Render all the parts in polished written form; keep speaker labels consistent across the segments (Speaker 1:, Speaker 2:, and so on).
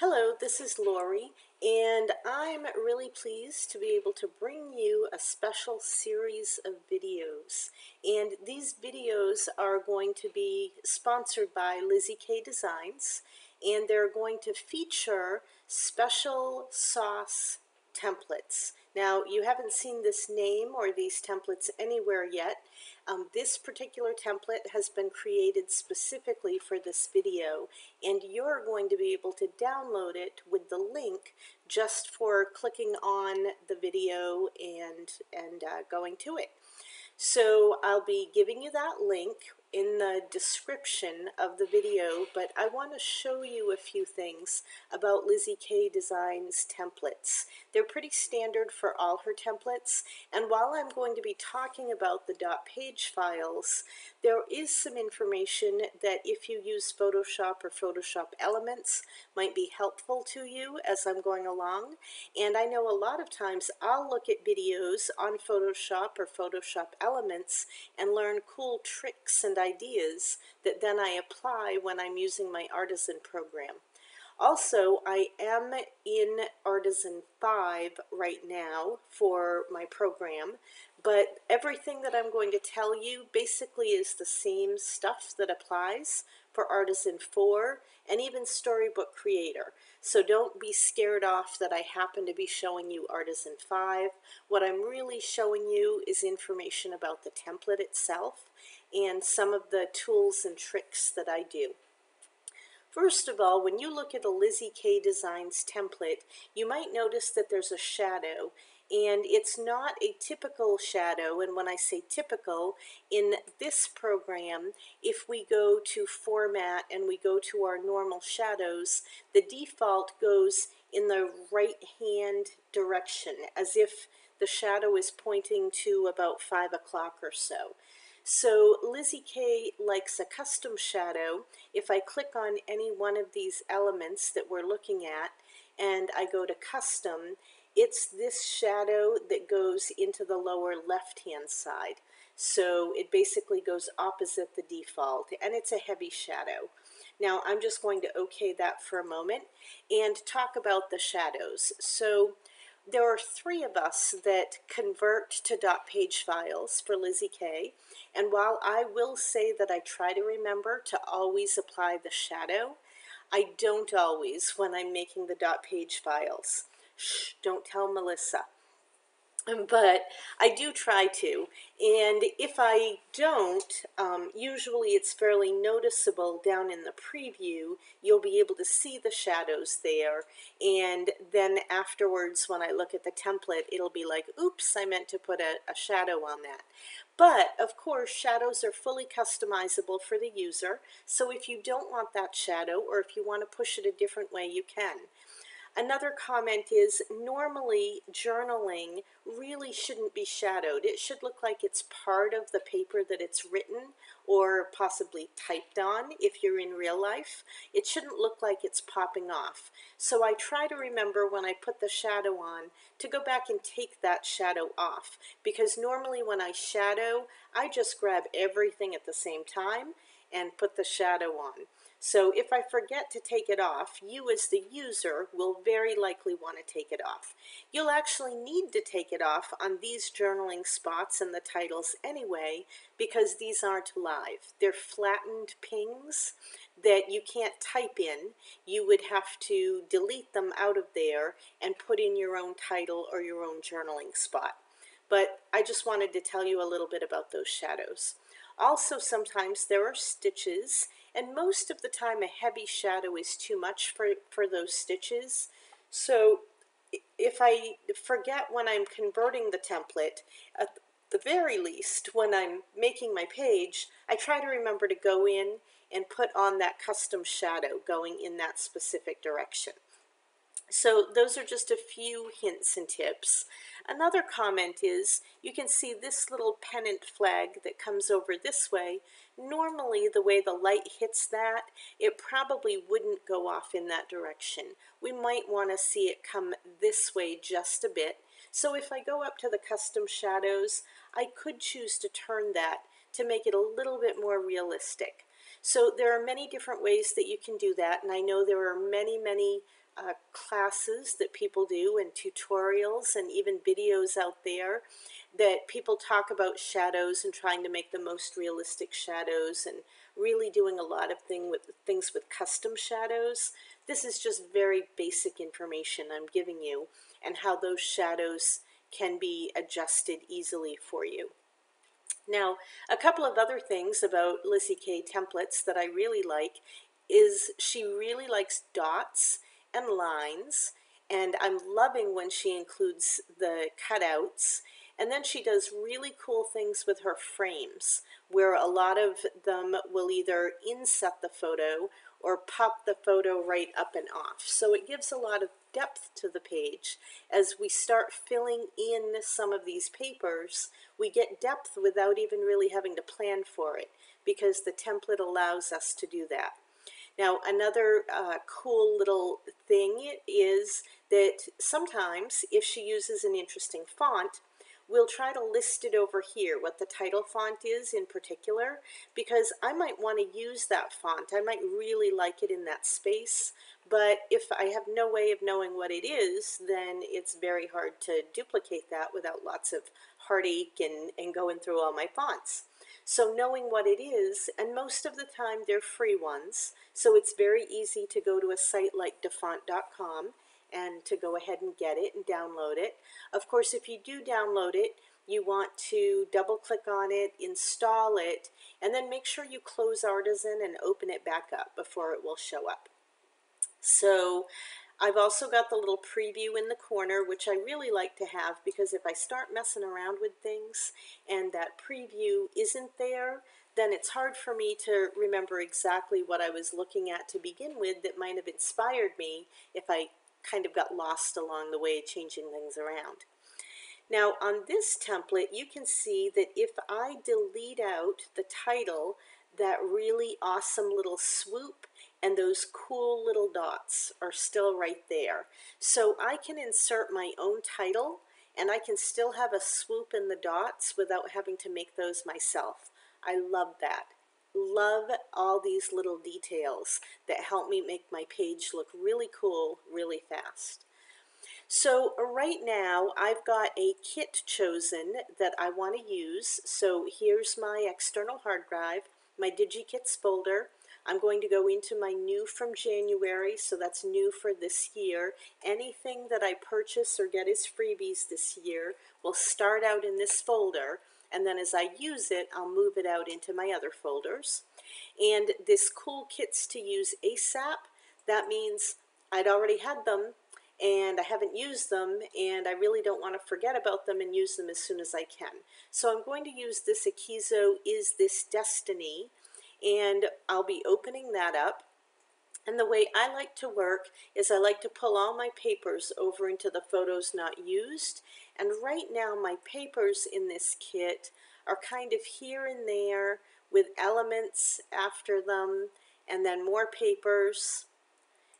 Speaker 1: Hello, this is Lori, and I'm really pleased to be able to bring you a special series of videos. And these videos are going to be sponsored by LissyKay Designs, and they're going to feature special sauce templates. Now, you haven't seen this name or these templates anywhere yet. This particular template has been created specifically for this video, and you're going to be able to download it with the link just for clicking on the video and going to it. So I'll be giving you that link in the description of the video, but I want to show you a few things about LissyKay Designs templates. They're pretty standard for all her templates, and while I'm going to be talking about the .page files, there is some information that if you use Photoshop or Photoshop Elements might be helpful to you as I'm going along. And I know a lot of times I'll look at videos on Photoshop or Photoshop Elements and learn cool tricks and ideas that then I apply when I'm using my Artisan program. Also, I am in Artisan 5 right now for my program, but everything that I'm going to tell you basically is the same stuff that applies for Artisan 4 and even Storybook Creator. So don't be scared off that I happen to be showing you Artisan 5. What I'm really showing you is information about the template itself and some of the tools and tricks that I do. First of all, when you look at a LissyKay Designs template, you might notice that there's a shadow, and it's not a typical shadow. And when I say typical, in this program, if we go to Format and we go to our normal shadows, the default goes in the right-hand direction, as if the shadow is pointing to about 5 o'clock or so. So LissyKay likes a custom shadow. If I click on any one of these elements that we're looking at and I go to custom, it's this shadow that goes into the lower left-hand side. So it basically goes opposite the default, and it's a heavy shadow. Now I'm just going to OK that for a moment and talk about the shadows. So there are 3 of us that convert to .page files for LissyKay, and while I will say that I try to remember to always apply the shadow, I don't always when I'm making the .page files. Shh, don't tell Melissa. But I do try to, and if I don't, usually it's fairly noticeable down in the preview. You'll be able to see the shadows there, and then afterwards when I look at the template, it'll be like, oops, I meant to put a shadow on that. But of course, shadows are fully customizable for the user, so if you don't want that shadow, or if you want to push it a different way, you can. Another comment is normally journaling really shouldn't be shadowed. It should look like it's part of the paper that it's written or possibly typed on if you're in real life. It shouldn't look like it's popping off. So I try to remember when I put the shadow on to go back and take that shadow off, because normally when I shadow, I just grab everything at the same time and put the shadow on. So if I forget to take it off, you as the user will very likely want to take it off. You'll actually need to take it off on these journaling spots and the titles anyway, because these aren't live. They're flattened pings that you can't type in. You would have to delete them out of there and put in your own title or your own journaling spot. But I just wanted to tell you a little bit about those shadows. Also, sometimes there are stitches, and most of the time a heavy shadow is too much for those stitches. So if I forget when I'm converting the template, at the very least when I'm making my page, I try to remember to go in and put on that custom shadow going in that specific direction. So those are just a few hints and tips. Another comment is you can see this little pennant flag that comes over this way. Normally the way the light hits that, it probably wouldn't go off in that direction. We might want to see it come this way just a bit. So if I go up to the custom shadows, I could choose to turn that to make it a little bit more realistic. So there are many different ways that you can do that, and I know there are many classes that people do and tutorials and even videos out there that people talk about shadows and trying to make the most realistic shadows and really doing a lot of things with custom shadows. This is just very basic information I'm giving you and how those shadows can be adjusted easily for you. Now, a couple of other things about LissyKay templates that I really like is she really likes dots and lines, and I'm loving when she includes the cutouts. And then she does really cool things with her frames, where a lot of them will either inset the photo or pop the photo right up and off. So it gives a lot of depth to the page. As we start filling in some of these papers, we get depth without even really having to plan for it, because the template allows us to do that. Now, another cool little thing is that sometimes if she uses an interesting font, we'll try to list it over here, what the title font is in particular, because I might want to use that font. I might really like it in that space, but if I have no way of knowing what it is, then it's very hard to duplicate that without lots of heartache and going through all my fonts. So knowing what it is, and most of the time they're free ones, so it's very easy to go to a site like dafont.com and to go ahead and get it and download it. Of course, if you do download it, you want to double click on it, install it, and then make sure you close Artisan and open it back up before it will show up. So I've also got the little preview in the corner, which I really like to have, because if I start messing around with things and that preview isn't there, then it's hard for me to remember exactly what I was looking at to begin with that might have inspired me if I kind of got lost along the way changing things around. Now on this template, you can see that if I delete out the title, that really awesome little swoop and those cool little dots are still right there. So I can insert my own title and I can still have a swoop in the dots without having to make those myself. I love that. Love all these little details that help me make my page look really cool really fast. So right now I've got a kit chosen that I want to use. So here's my external hard drive, my DigiKits folder. I'm going to go into my new from January, so that's new for this year. Anything that I purchase or get as freebies this year will start out in this folder, and then as I use it, I'll move it out into my other folders. And this cool kits to use ASAP, that means I'd already had them and I haven't used them, and I really don't want to forget about them and use them as soon as I can. So I'm going to use this Akizo Is This Destiny, and I'll be opening that up. And the way I like to work is I like to pull all my papers over into the photos not used. And right now my papers in this kit are kind of here and there with elements after them, and then more papers.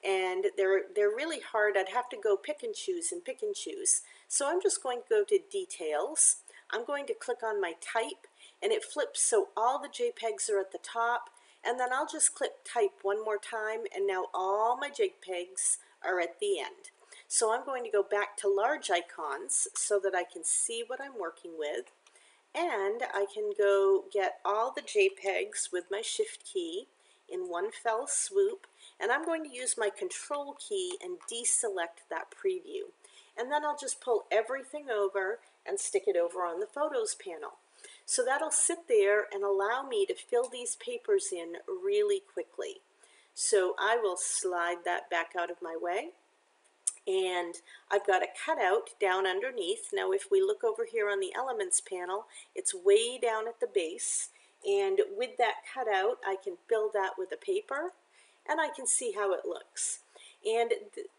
Speaker 1: And they're really hard. I'd have to go pick and choose and pick and choose. So I'm just going to go to Details. I'm going to click on my Type, and it flips so all the JPEGs are at the top, and then I'll just click Type one more time, and now all my JPEGs are at the end. So I'm going to go back to large icons so that I can see what I'm working with, and I can go get all the JPEGs with my Shift key in one fell swoop, and I'm going to use my Control key and deselect that preview. And then I'll just pull everything over and stick it over on the Photos panel. So that'll sit there and allow me to fill these papers in really quickly. So I will slide that back out of my way. And I've got a cutout down underneath. Now if we look over here on the Elements panel, it's way down at the base. And with that cutout, I can fill that with a paper, and I can see how it looks. And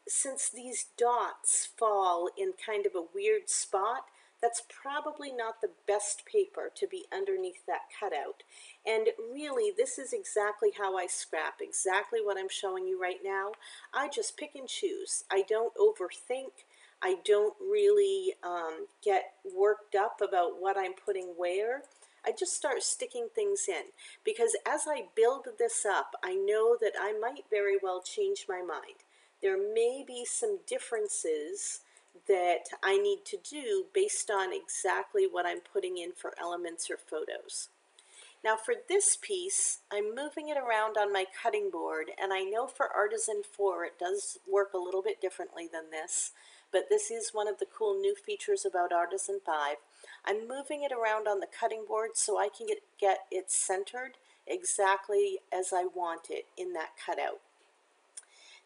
Speaker 1: since these dots fall in kind of a weird spot, that's probably not the best paper to be underneath that cutout. And really, this is exactly how I scrap, exactly what I'm showing you right now. I just pick and choose. I don't overthink. I don't really get worked up about what I'm putting where. I just start sticking things in, because as I build this up, I know that I might very well change my mind. there may be some differences that I need to do based on exactly what I'm putting in for elements or photos. Now for this piece, I'm moving it around on my cutting board, and I know for Artisan 4 it does work a little bit differently than this, but this is one of the cool new features about Artisan 5. I'm moving it around on the cutting board so I can get it centered exactly as I want it in that cutout.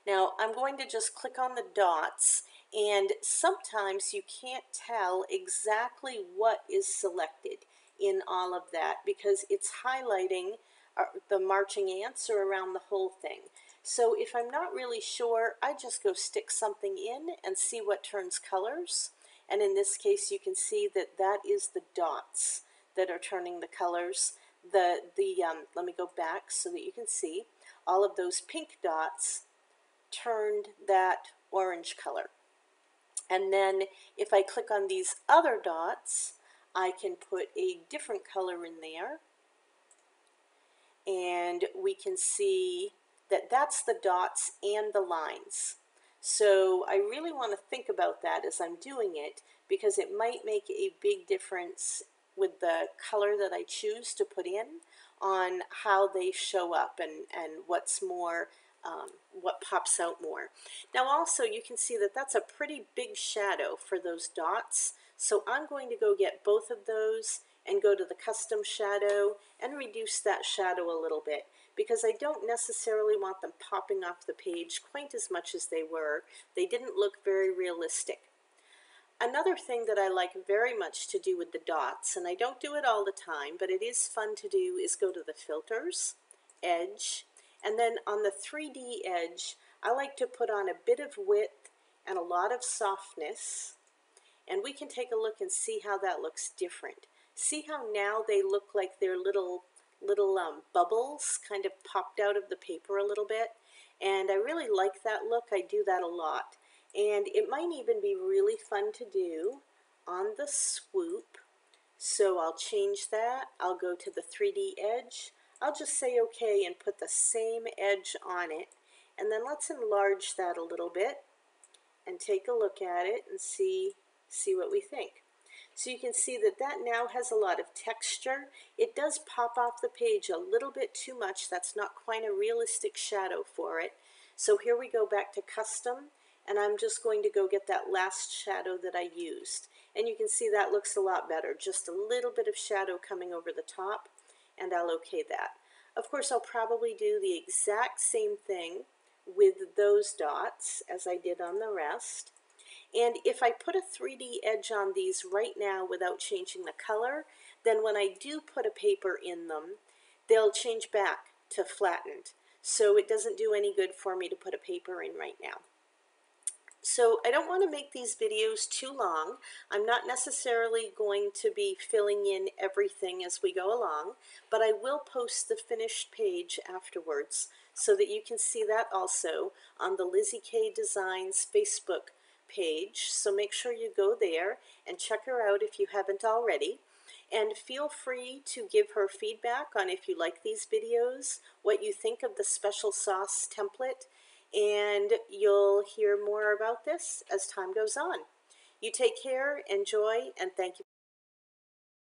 Speaker 1: Now I'm going to just click on the dots, and sometimes you can't tell exactly what is selected in all of that because it's highlighting the marching ants or around the whole thing. So if I'm not really sure, I just go stick something in and see what turns colors. And in this case, you can see that that is the dots that are turning the colors. Let me go back so that you can see all of those pink dots turned that orange color. And then if I click on these other dots, I can put a different color in there, and we can see that that's the dots and the lines. So I really want to think about that as I'm doing it, because it might make a big difference with the color that I choose to put in on how they show up and what's more, what pops out more. Now also you can see that that's a pretty big shadow for those dots. So I'm going to go get both of those and go to the custom shadow and reduce that shadow a little bit, because I don't necessarily want them popping off the page quite as much as they were. They didn't look very realistic. Another thing that I like very much to do with the dots, and I don't do it all the time, but it is fun to do, is go to the filters, edge, and then on the 3D edge, I like to put on a bit of width and a lot of softness, and we can take a look and see how that looks different. See how now they look like they're little bubbles kind of popped out of the paper a little bit, and I really like that look. I do that a lot. And it might even be really fun to do on the swoop. So I'll change that. I'll go to the 3D edge. I'll just say OK and put the same edge on it. And then let's enlarge that a little bit and take a look at it and see what we think. So you can see that that now has a lot of texture. It does pop off the page a little bit too much. That's not quite a realistic shadow for it. So here we go back to custom. And I'm just going to go get that last shadow that I used. And you can see that looks a lot better. Just a little bit of shadow coming over the top, and I'll OK that. Of course, I'll probably do the exact same thing with those dots as I did on the rest. And if I put a 3D edge on these right now without changing the color, then when I do put a paper in them, they'll change back to flattened. So it doesn't do any good for me to put a paper in right now. So I don't want to make these videos too long. I'm not necessarily going to be filling in everything as we go along, but I will post the finished page afterwards so that you can see that also on the LissyKay Designs Facebook page. So make sure you go there and check her out if you haven't already. And feel free to give her feedback on if you like these videos, what you think of the special sauce template, and you'll hear more about this as time goes on. You take care, enjoy, and thank you.